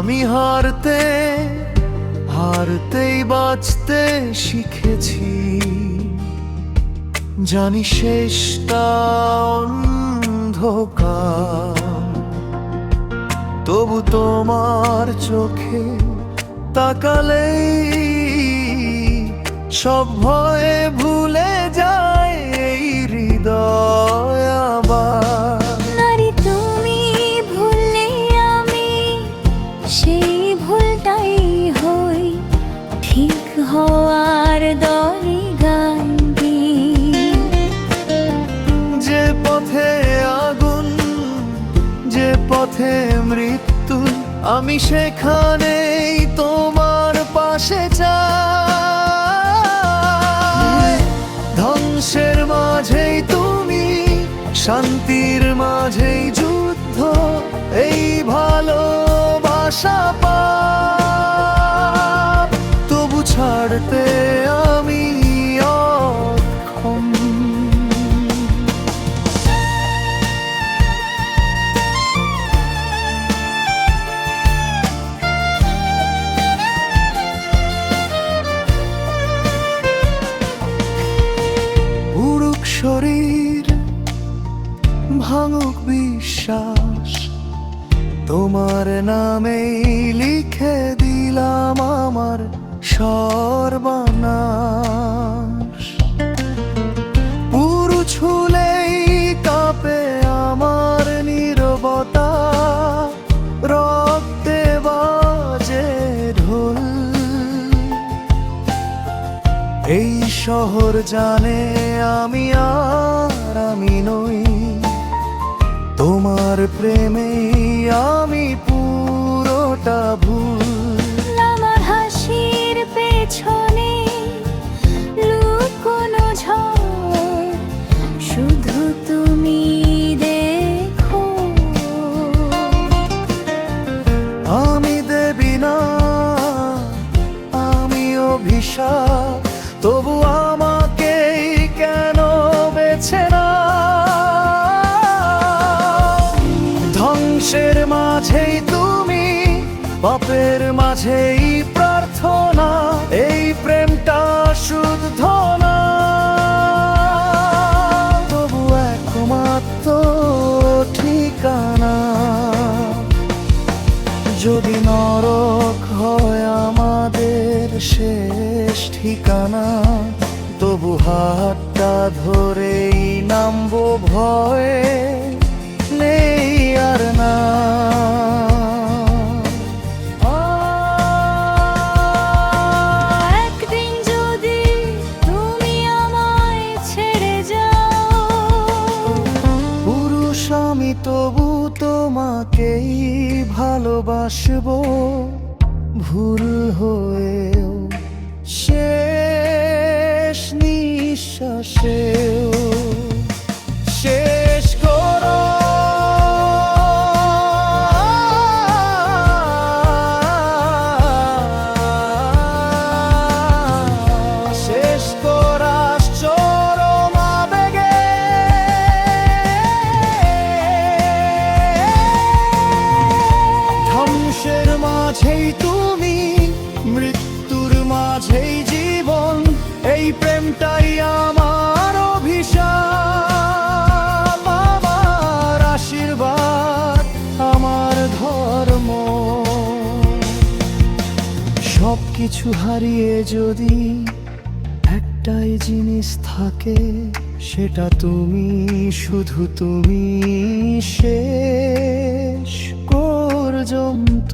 আমি হারতে হারতেই বাঁচতে শিখেছি, জানি শেষটা অন্ধকার। তবু তোমার চোখে তাকালেই সব ভয়ে ভুলে যায় এই হৃদয় আবার। নারী তুমি ভুললে আমি সেই ভুলটাই হই, ঠিক হওয়ার দরে গান দিই। যে পথে আগুন, যে পথে মৃত্যু, আমি সেখানেই তোমার পাশে চাই। ধ্বংসের মাঝেই তুমি, শান্তির মাঝেই যুদ্ধ, এই ভালোবাসা পাপ। তবু ছাড়তে আমি অক্ষম। উড়ুক শরীর, ভাঙুক বিশ্বাস, তোমার নামেই লিখে দিলাম আমার সর্বনাশ। পুরু ছুলেই কাঁপে আমার নীরবতা, রক্তে বাজে ঢোল। এই শহর জানে আমি আর আমি নই, তোমার প্রেমে আমি পুরোটা ভুল। আমার হাসির পেছনে লুকোনো ঝড়, শুধু তুমি দেখো। আমি দেবী না, আমি অভিশাপ, তবু আমাকেই কেন বেছে না? ধ্বংসের মাঝেই তুমি, পাপের মাঝেই প্রার্থনা, এই প্রেমটা শুদ্ধ না। তবু একমাত্র ঠিকানা, যদি নরক হয় আমাদের শেষ ঠিকানা, তবু হাতটা ধরেই নামবো, ভয়ে নেই আর না। একদিন যদি তুমি আমায় ছেড়ে যাও, পুরুষ আমি তবু তোমাকেই ভালোবাসবো, ভুল হয়েও শেষ নিঃশ্বাসেও। শেষ করো শেষ করাস চরম আবেগে। ধ্বংসের মাঝেই তুমি, মৃত্যুর মাঝেই জীবন, এই প্রেমটাই আমার অভিশাপ। আমার আশীর্বাদ, আমার ধর্ম। সবকিছু হারিয়ে যদি একটাই জিনিস থাকে, সেটা তুমি, শুধু তুমি শেষ পর্যন্ত।